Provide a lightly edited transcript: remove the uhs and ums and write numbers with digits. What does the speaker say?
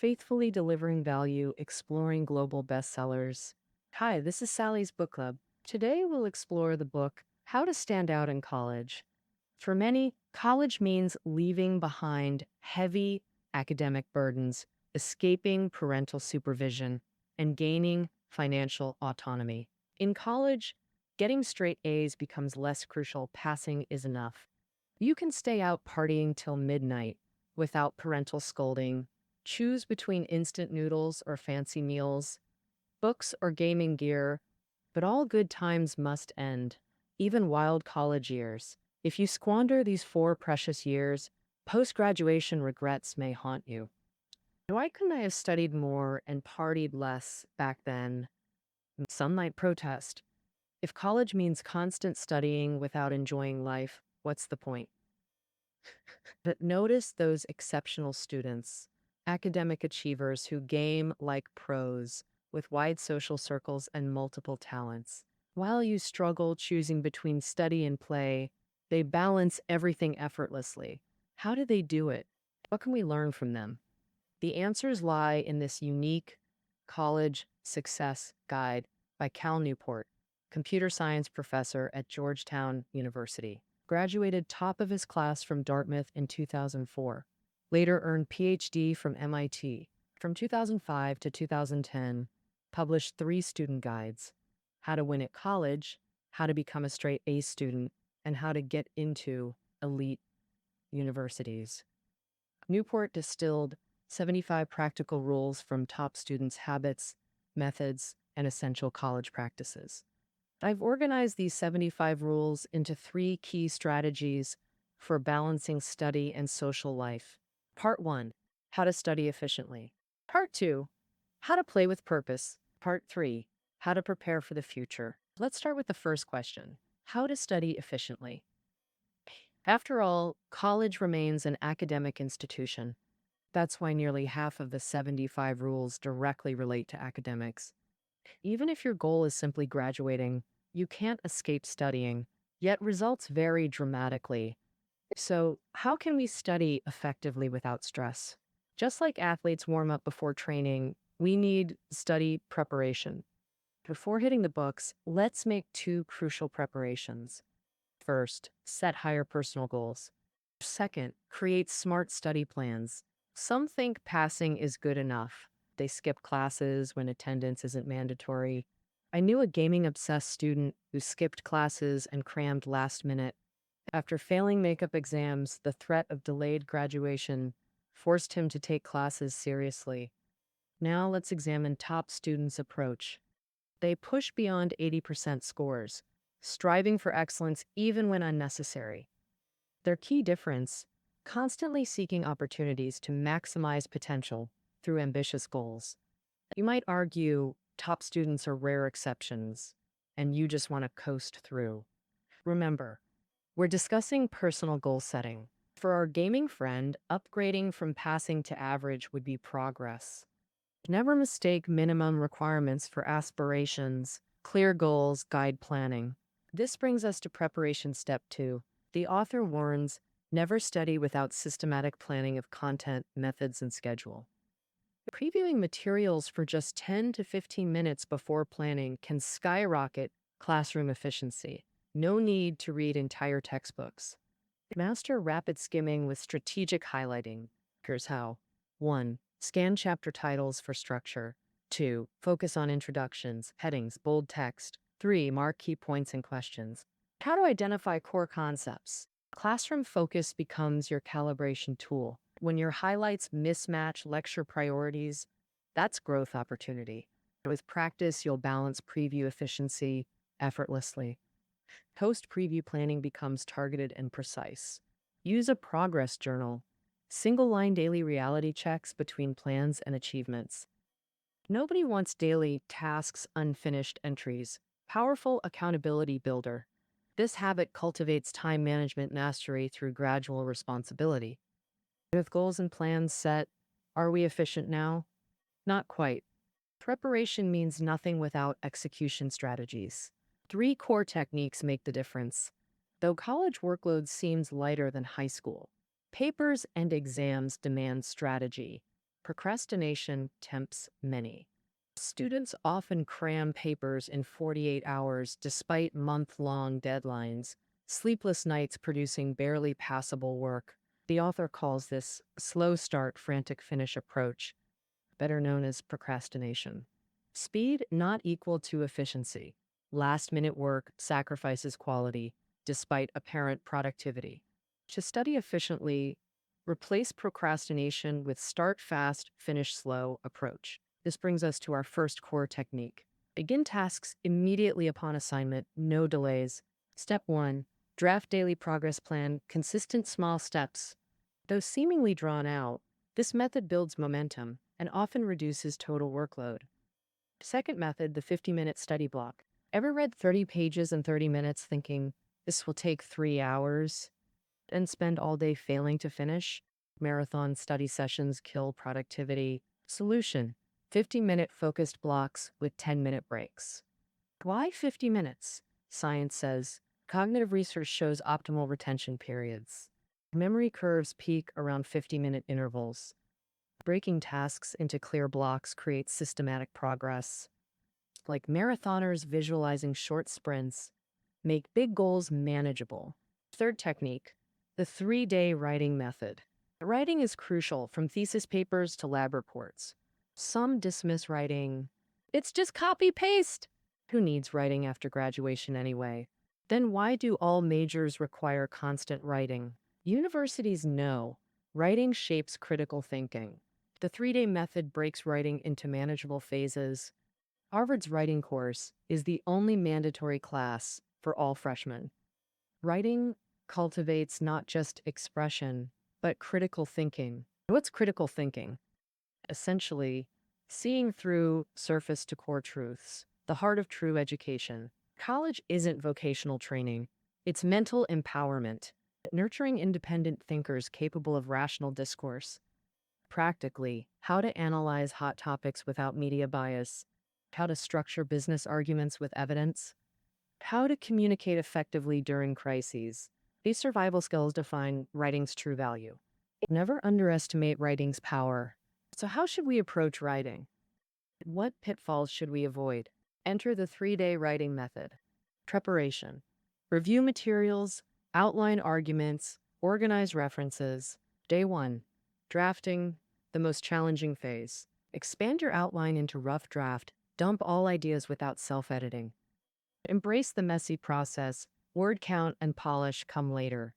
faithfully delivering value, exploring global bestsellers. Hi, this is Sally's Book Club. Today we'll explore the book, How to Stand Out in College. For many, college means leaving behind heavy academic burdens, escaping parental supervision, and gaining financial autonomy. In college, getting straight A's becomes less crucial. Passing is enough. You can stay out partying till midnight without parental scolding. Choose between instant noodles or fancy meals, books or gaming gear, but all good times must end, even wild college years. If you squander these 4 precious years, post-graduation regrets may haunt you. Why couldn't I have studied more and partied less back then? Some might protest. If college means constant studying without enjoying life, what's the point? But notice those exceptional students, academic achievers who game like pros with wide social circles and multiple talents. While you struggle choosing between study and play, they balance everything effortlessly. How do they do it? What can we learn from them? The answers lie in this unique college success guide by Cal Newport, computer science professor at Georgetown University. Graduated top of his class from Dartmouth in 2004. Later earned PhD from MIT. From 2005 to 2010, published 3 student guides: How to Win at College, How to Become a Straight A Student, and How to Get into Elite Universities. Newport distilled 75 practical rules from top students' habits, methods, and essential college practices. I've organized these 75 rules into 3 key strategies for balancing study and social life. Part 1, how to study efficiently. Part 2, how to play with purpose. Part 3, how to prepare for the future. Let's start with the first question, how to study efficiently. After all, college remains an academic institution. That's why nearly half of the 75 rules directly relate to academics. Even if your goal is simply graduating, you can't escape studying, yet results vary dramatically. So, how can we study effectively without stress? Just like athletes warm up before training, we need study preparation. Before hitting the books, let's make 2 crucial preparations. First, set higher personal goals. Second, create smart study plans. Some think passing is good enough. They skip classes when attendance isn't mandatory. I knew a gaming-obsessed student who skipped classes and crammed last minute. After failing makeup exams, the threat of delayed graduation forced him to take classes seriously. Now let's examine top students' approach. They push beyond 80% scores, striving for excellence even when unnecessary. Their key difference: constantly seeking opportunities to maximize potential through ambitious goals. You might argue top students are rare exceptions, and you just want to coast through. Remember, we're discussing personal goal setting. For our gaming friend, upgrading from passing to average would be progress. Never mistake minimum requirements for aspirations. Clear goals guide planning. This brings us to preparation step 2. The author warns, never study without systematic planning of content, methods, and schedule. Previewing materials for just 10 to 15 minutes before planning can skyrocket classroom efficiency. No need to read entire textbooks. Master rapid skimming with strategic highlighting. Here's how. 1. Scan chapter titles for structure. 2. Focus on introductions, headings, bold text. 3. Mark key points and questions. How to identify core concepts. Classroom focus becomes your calibration tool. When your highlights mismatch lecture priorities, that's growth opportunity. With practice, you'll balance preview efficiency effortlessly. Post-preview planning becomes targeted and precise. Use a progress journal. Single-line daily reality checks between plans and achievements. Nobody wants daily tasks, unfinished entries. Powerful accountability builder. This habit cultivates time management mastery through gradual responsibility. With goals and plans set, are we efficient now? Not quite. Preparation means nothing without execution strategies. 3 core techniques make the difference. Though college workload seems lighter than high school, papers and exams demand strategy. Procrastination tempts many. Students often cram papers in 48 hours despite month-long deadlines, sleepless nights producing barely passable work. The author calls this slow start, frantic finish approach, better known as procrastination. Speed not equal to efficiency. Last-minute work sacrifices quality despite apparent productivity. To study efficiently, replace procrastination with start fast, finish slow approach. This brings us to our first core technique. Begin tasks immediately upon assignment, no delays. Step 1. Draft daily progress plan, consistent small steps. Though seemingly drawn out, this method builds momentum and often reduces total workload. Second method, the 50-minute study block. Ever read 30 pages in 30 minutes thinking, this will take 3 hours, and spend all day failing to finish? Marathon study sessions kill productivity. Solution: 50-minute focused blocks with 10-minute breaks. Why 50 minutes? Science says cognitive research shows optimal retention periods. Memory curves peak around 50-minute intervals. Breaking tasks into clear blocks creates systematic progress. Like marathoners visualizing short sprints, make big goals manageable. Third technique, the 3-day writing method. Writing is crucial, from thesis papers to lab reports. Some dismiss writing. It's just copy paste. Who needs writing after graduation anyway? Then why do all majors require constant writing? Universities know writing shapes critical thinking. The 3-day method breaks writing into manageable phases. Harvard's writing course is the only mandatory class for all freshmen. Writing cultivates not just expression, but critical thinking. What's critical thinking? Essentially, seeing through surface to core truths, the heart of true education. College isn't vocational training, it's mental empowerment, nurturing independent thinkers capable of rational discourse. Practically, how to analyze hot topics without media bias, how to structure business arguments with evidence, how to communicate effectively during crises. These survival skills define writing's true value. Never underestimate writing's power. So how should we approach writing? What pitfalls should we avoid? Enter the 3-day writing method. Preparation. Review materials, outline arguments, organize references. Day 1. Drafting, the most challenging phase. Expand your outline into rough draft. Dump all ideas without self-editing. Embrace the messy process. Word count and polish come later.